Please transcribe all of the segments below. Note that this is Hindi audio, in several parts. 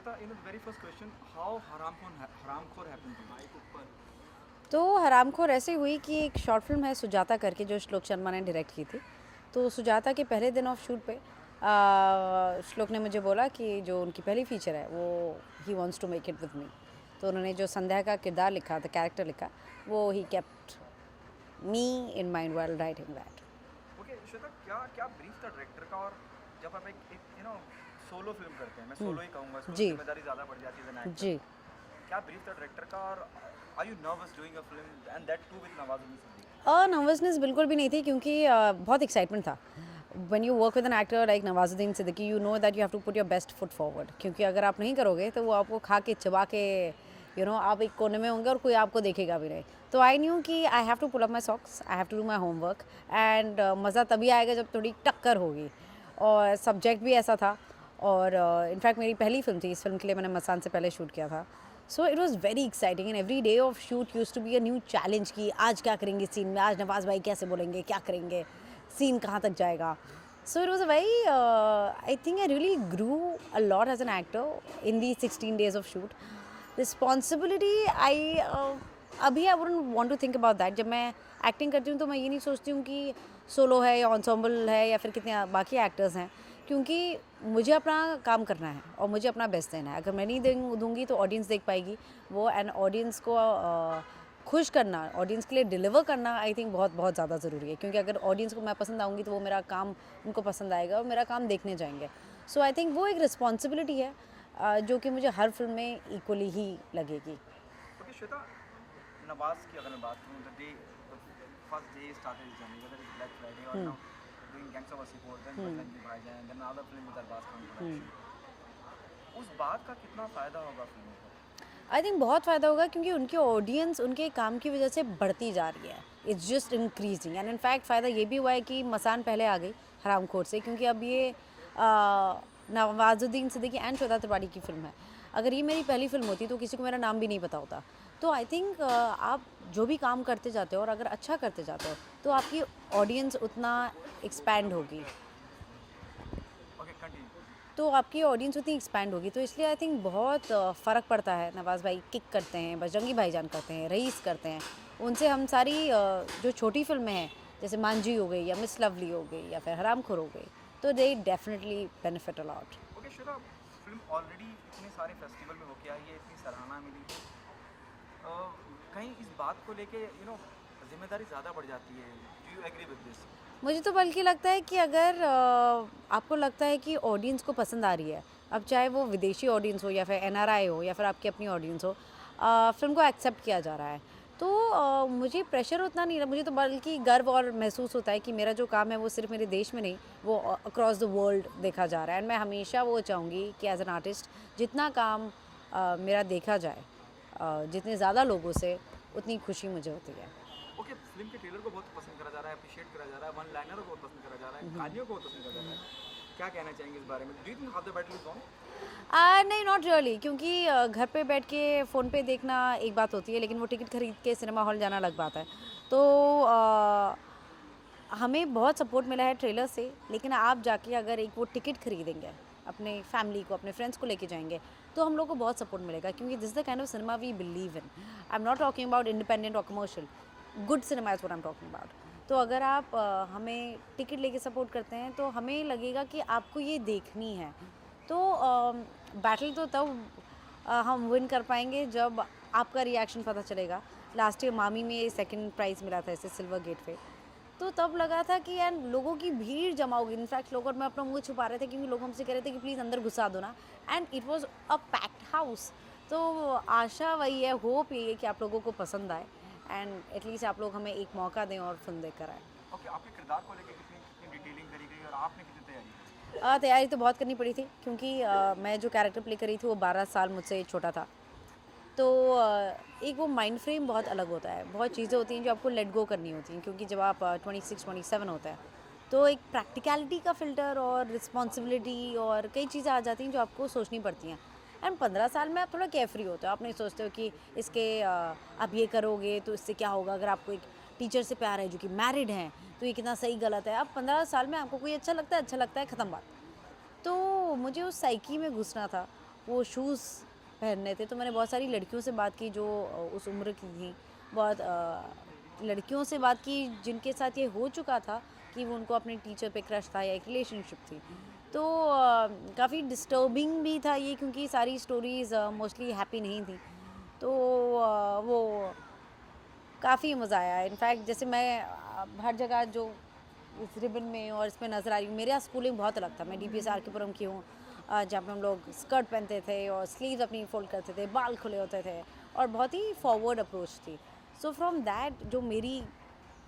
Shweta, the very first question, how Haramkhor happened to you? तो हरामखोर ऐसे हुई कि एक शॉर्ट फिल्म है सुजाता करके जो श्लोक शर्मा ने डायरेक्ट की थी। तो सुजाता के पहले दिन ऑफ शूट पे श्लोक ने मुझे बोला कि जो उनकी पहली फीचर है वो he wants to make it with me. तो उन्होंने जो संध्या का किरदार लिखा था, कैरेक्टर लिखा, वो he kept me in mind while writing that. Okay Shweta, क्या क्या ब्रीफ था डायरेक्टर का? और जब आप एक सोलो फिल्म करते हैं, मैं सोलो ही कहूँगा, इसमें जी जिम्मेदारी ज़्यादा बढ़ जाती है एज एन एक्टर। जी। क्या ब्रीफ था डायरेक्टर का? और are you nervous doing a film and that too with Nawazuddin Siddiqui? Nervousness बिल्कुल भी नहीं थी क्योंकि बहुत एक्साइटमेंट था। When you work with an actor like Nawazuddin Siddiqui, you know that you have to put your best foot forward, क्योंकि अगर आप नहीं करोगे तो वो आपको खा के चबा के आप एक कोने में होंगे और कोई आपको देखेगा भी नहीं। तो आई न्यू कि I have to pull up my socks, I have to do my homework and मज़ा तभी आएगा जब थोड़ी टक्कर होगी। और सब्जेक्ट भी ऐसा था और इनफैक्ट मेरी पहली फिल्म थी। इस फिल्म के लिए मैंने मसान से पहले शूट किया था। So it was very exciting and every day of shoot use to be a new challenge कि आज क्या करेंगे सीन में, आज नवाज़ भाई कैसे बोलेंगे, क्या करेंगे, सीन कहाँ तक जाएगा। So it was a very I think I really grew a lot as an actor in the 16 days of shoot. Responsibility I अभी I wouldn't want to think about that. जब मैं एक्टिंग करती हूँ तो मैं ये नहीं सोचती हूँ कि सोलो है या ensemble है या फिर कितने बाकी एक्टर्स हैं, क्योंकि मुझे अपना काम करना है और मुझे अपना बेस्ट देना है। अगर मैं नहीं दूंगी तो ऑडियंस देख पाएगी वो, एंड ऑडियंस को खुश करना, ऑडियंस के लिए डिलीवर करना आई थिंक बहुत बहुत ज़्यादा ज़रूरी है, क्योंकि अगर ऑडियंस को मैं पसंद आऊँगी तो वो मेरा काम उनको पसंद आएगा और मेरा काम देखने जाएंगे। सो आई थिंक वो एक रिस्पॉन्सिबिलिटी है जो कि मुझे हर फिल्म में इक्वली ही लगेगी। ओके श्वेता, नवाज की अगर मैं बात करूँ, the day first day started his journey, whether it's Black Friday और now doing Gangs of Wasseypur, then Bajrangi Bhaijaan, then another film with Arbaaz Khan production. उस बात का कितना फ़ायदा होगा फिल्मों को? आई थिंक बहुत फ़ायदा होगा, क्योंकि उनकी ऑडियंस उनके काम की वजह से बढ़ती जा रही है। It's just increasing and in fact फ़ायदा ये भी हुआ है कि मसान पहले आ गई हरामखोर से, क्योंकि अब ये नवाजुद्दीन सिद्दीकी एंड श्वेता त्रिपाठी की फ़िल्म है। अगर ये मेरी पहली फ़िल्म होती तो किसी को मेरा नाम भी नहीं पता होता। तो आई थिंक आप जो भी काम करते जाते हो और अगर अच्छा करते जाते हो तो आपकी ऑडियंस उतना एक्सपैंड होगी, ओके कंटिन्यू। तो आपकी ऑडियंस उतनी एक्सपैंड होगी। तो इसलिए आई थिंक बहुत फ़र्क पड़ता है। नवाज़ भाई किक करते हैं, बजरंगी भाईजान करते हैं, रईस करते हैं, उनसे हम सारी जो छोटी फिल्में हैं जैसे मांझी हो गई या मिस लवली हो गई या फिर हरामखोर हो गई, तो they definitely benefit a lot. Okay Shweta, film already इतने सारे फेस्टिवल में होके आई है, इतनी सराहना मिली, कहीं इस बात को लेके जिम्मेदारी ज़्यादा बढ़ जाती है? Do you agree with this? मुझे तो बल्कि लगता है कि अगर आपको लगता है कि ऑडियंस को पसंद आ रही है, अब चाहे वो विदेशी ऑडियंस हो या फिर एनआरआई हो या फिर आपकी अपनी ऑडियंस हो, फिल्म को एक्सेप्ट किया जा रहा है, तो मुझे प्रेशर उतना नहीं रहा। मुझे तो बल्कि गर्व और महसूस होता है कि मेरा जो काम है वो सिर्फ मेरे देश में नहीं, वो अक्रॉस द वर्ल्ड देखा जा रहा है। एंड मैं हमेशा वो चाहूँगी कि एज एन आर्टिस्ट जितना काम मेरा देखा जाए जितने ज़्यादा लोगों से, उतनी खुशी मुझे होती है। ओके, फिल्म के ट्रेलर को बहुत पसंद करा जा रहा है, अप्रिशिएट करा जा रहा है, वन लाइनर को बहुत पसंद करा जा रहा है, कहानियों को बहुत पसंद करा जा रहा है। क्या कहना चाहेंगे इस बारे में? Do you think half the battle is on? नहीं, नॉट रियली, क्योंकि घर पे बैठ के फ़ोन पे देखना एक बात होती है, लेकिन वो टिकट खरीद के सिनेमा हॉल जाना अलग बात है। तो हमें बहुत सपोर्ट मिला है ट्रेलर से, लेकिन आप जाके अगर एक वो टिकट खरीदेंगे, अपने फैमिली को, अपने फ्रेंड्स को लेके जाएंगे, तो हम लोग को बहुत सपोर्ट मिलेगा, क्योंकि this the kind of cinema we believe in. I am not talking about independent और commercial, good cinema is what I am talking about. तो अगर आप हमें टिकट लेके सपोर्ट करते हैं तो हमें लगेगा कि आपको ये देखनी है। तो बैटल तो तब हम विन कर पाएंगे जब आपका रिएक्शन पता चलेगा। लास्ट ईयर मामी में सेकंड प्राइज़ मिला था ऐसे सिल्वर गेट पे, तो तब लगा था कि यार लोगों की भीड़ जमा होगी। इनफैक्ट लोग और मैं अपना मुंह छुपा रहे थे, क्योंकि लोग हमसे कह रहे थे कि प्लीज़ अंदर घुसा दो ना, and it was a packed house. तो आशा वही है, होप ये है कि आप लोगों को पसंद आए एंड एटलीस्ट आप लोग हमें एक मौका दें और फिल्म देख कर आए। ओके, आपके किरदार को लेके कितनी कितनी डिटेलिंग करी गई और आपने कितनी तैयारी की? तैयारी तो बहुत करनी पड़ी थी, क्योंकि मैं जो कैरेक्टर प्ले करी थी वो 12 साल मुझसे छोटा था। तो एक वो माइंड फ्रेम बहुत अलग होता है, बहुत चीज़ें होती हैं जो आपको लेट गो करनी होती हैं, क्योंकि जब आप 26-27 होता है तो एक प्रैक्टिकलिटी का फ़िल्टर और रिस्पॉन्सिबिलिटी और कई चीज़ें आ जाती हैं जो आपको सोचनी पड़ती हैं। एंड 15 साल में आप थोड़ा केयरफ्री होते हो, आप नहीं सोचते हो कि इसके आप ये करोगे तो इससे क्या होगा। अगर आपको एक टीचर से प्यार है जो कि मैरिड हैं तो ये कितना सही गलत है। अब 15 साल में आपको कोई अच्छा लगता है, ख़त्म बात। तो मुझे उस साइकी में घुसना था वो शूज़ पहनने थे। तो मैंने बहुत सारी लड़कियों से बात की जो उस उम्र की थी, बहुत लड़कियों से बात की जिनके साथ ये हो चुका था कि वो उनको अपने टीचर पे क्रश था या एक रिलेशनशिप थी। तो काफ़ी डिस्टर्बिंग भी था ये, क्योंकि सारी स्टोरीज़ मोस्टली हैप्पी नहीं थी। तो वो काफ़ी मज़ा आया। इनफैक्ट जैसे मैं हर जगह जो इस रिबन में और इसमें नज़र आ रही हूँ, मेरे यहाँ स्कूलिंग बहुत अलग था। मैं डीपीएस आरकेपुरम की हूँ, जहाँ पे हम लोग स्कर्ट पहनते थे और स्लीव्स अपनी फोल्ड करते थे, बाल खुले होते थे और बहुत ही फॉरवर्ड अप्रोच थी। सो फ्रॉम दैट जो मेरी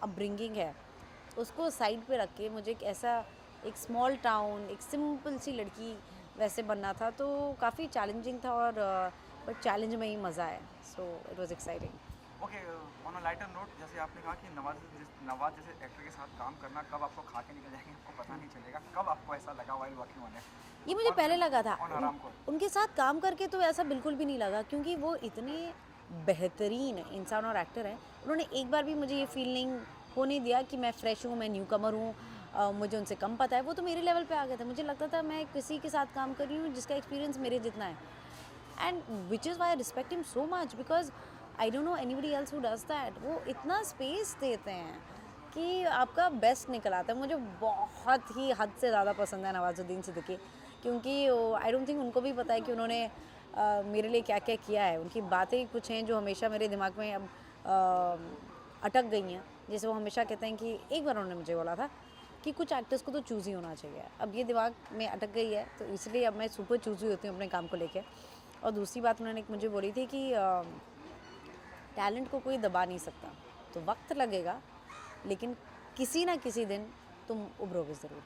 अपब्रिंगिंग है उसको साइड पे रख के मुझे एक ऐसा एक स्मॉल टाउन, एक सिंपल सी लड़की वैसे बनना था। तो काफ़ी चैलेंजिंग था और बट चैलेंज में ही मज़ा आया। So it was exciting. Okay, on a lighter note, जैसे आपने कहा कि नवाज जैसे एक्टर के साथ काम करना, कब आपको खा के निकल जाएंगे आपको पता नहीं चलेगा, कब आपको ऐसा लगा वाइल वर्किंग ऑन ये इट? मुझे और पहले लगा था। ऑन आराम को उनके साथ काम करके तो ऐसा बिल्कुल भी नहीं लगा, क्योंकि वो इतने बेहतरीन इंसान और एक्टर हैं। उन्होंने एक बार भी मुझे ये फीलिंग होने दिया कि मैं फ्रेश हूँ, मैं न्यू कमर हूँ, मुझे उनसे कम पता है। वो तो मेरे लेवल पे आ गए थे। मुझे लगता था मैं किसी के साथ काम कर रही हूँ जिसका एक्सपीरियंस मेरे जितना है। And which is why I respect him so much, because I don't know anybody else who does that. वो इतना स्पेस देते हैं कि आपका बेस्ट निकल आता है। मुझे बहुत ही हद से ज़्यादा पसंद है नवाजुद्दीन सिद्दीकी, क्योंकि आई डोंट थिंक उनको भी पता है कि उन्होंने मेरे लिए क्या क्या किया है। उनकी बातें कुछ हैं जो हमेशा मेरे दिमाग में अब अटक गई हैं। जैसे वो हमेशा कहते हैं कि एक बार उन्होंने मुझे बोला था कि कुछ एक्टर्स को तो चूज़ ही होना चाहिए। अब ये दिमाग में अटक गई है, तो इसलिए अब मैं सुपर चूज़ी होती हूँ अपने काम को लेकर। और दूसरी बात उन्होंने एक मुझे बोली थी कि टैलेंट को कोई दबा नहीं सकता, तो वक्त लगेगा लेकिन किसी ना किसी दिन तुम उभरोगे ज़रूर।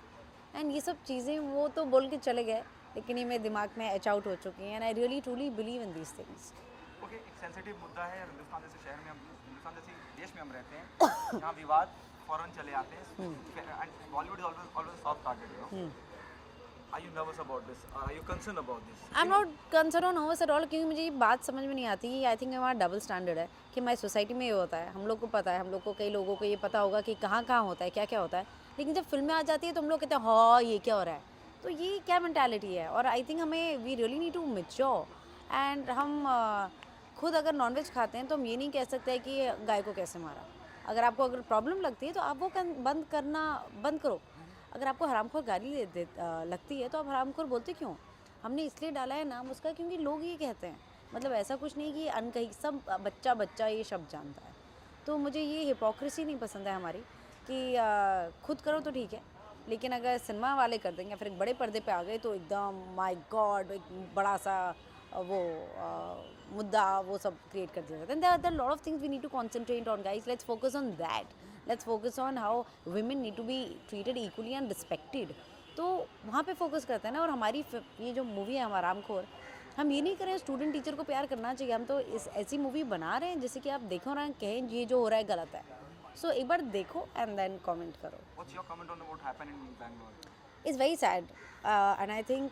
एंड ये सब चीज़ें वो तो बोल के चले गए, लेकिन ये मेरे दिमाग में एच आउट हो चुकी हैं। And I really truly believe in these things. Okay, एक सेंसिटिव मुद्दा है। हिंदुस्तान जैसे शहर में हिंदुस्तान जैसे देश में हम रहते हैं, यहाँ विवाद फौरन चले आते हैं, and Bollywood is always soft target. Are you nervous about this, are you concern about this? I am not concern और नर्वस एट ऑल, क्योंकि मुझे ये बात समझ में नहीं आती। आई थिंक हमारा डबल स्टैंडर्ड है कि हमारी सोसाइटी में ये होता है। हम लोग को पता है, हम लोग को कई लोगों को ये पता होगा कि कहाँ कहाँ होता है, क्या क्या होता है। लेकिन जब फिल्में आ जाती है तो हम लोग कहते हैं हाँ ये क्या हो रहा है। तो ये क्या मैंटेलिटी है? और आई थिंक हमें we really need to mature. And हम खुद अगर नॉनवेज खाते हैं तो हम ये नहीं कह सकते कि गाय को कैसे मारा। अगर प्रॉब्लम लगती है तो आप वो बंद करना बंद करो। अगर आपको हरामखोर गाली लगती है तो आप हरामखोर बोलते क्यों? हमने इसलिए डाला है नाम उसका क्योंकि लोग ये कहते हैं। मतलब ऐसा कुछ नहीं कि अनकही सब बच्चा बच्चा ये शब्द जानता है। तो मुझे ये हिपोक्रेसी नहीं पसंद है हमारी, कि खुद करो तो ठीक है, लेकिन अगर सिनेमा वाले कर देंगे या फिर एक बड़े पर्दे पे आ गए तो एकदम माय गॉड एक बड़ा सा वो मुद्दा वो सब क्रिएट कर दिया जाता है। There are lot of things we need to concentrate on guys. Let's focus on that. Let's focus on how women need to be treated equally and respected. तो वहाँ पे फोकस करते हैं ना। और हमारी ये जो मूवी है हमारा रामखोर, हम ये नहीं करें स्टूडेंट टीचर को प्यार करना चाहिए। हम तो इस ऐसी मूवी बना रहे हैं जैसे कि आप देखो ना, कहें ये जो हो रहा है गलत है। सो एक बार देखो एंड देन कमेंट करो। What's your comment on what happened in Bangalore? Is very sad and I think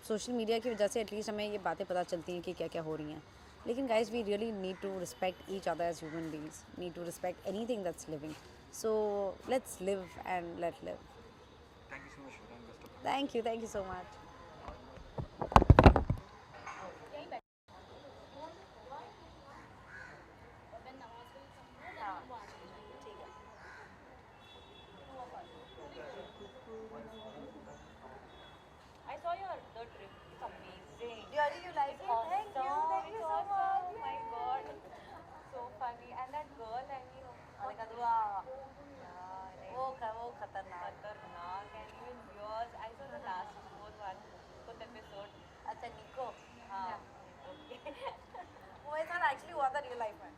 social media की वजह से एटलीस्ट हमें ये बातें पता चलती हैं कि क्या क्या हो रही हैं। लेकिन guys we really need to respect each other as human beings, need to respect anything that's living. So let's live and let live. Thank you so much for best of thank you so much. I saw the trip. It's amazing. Really, you like it? Awesome. Thank you so much. Oh my god. So funny. And that girl, I mean, Alika Dua. yeah, like, वो खतरनाक. Khatarnak. And even yours. I saw the last fourth episode. अच्छा निको. हाँ. Yeah. Okay. वो ऐसा एक्चुअली हुआ था रियल लाइफ में.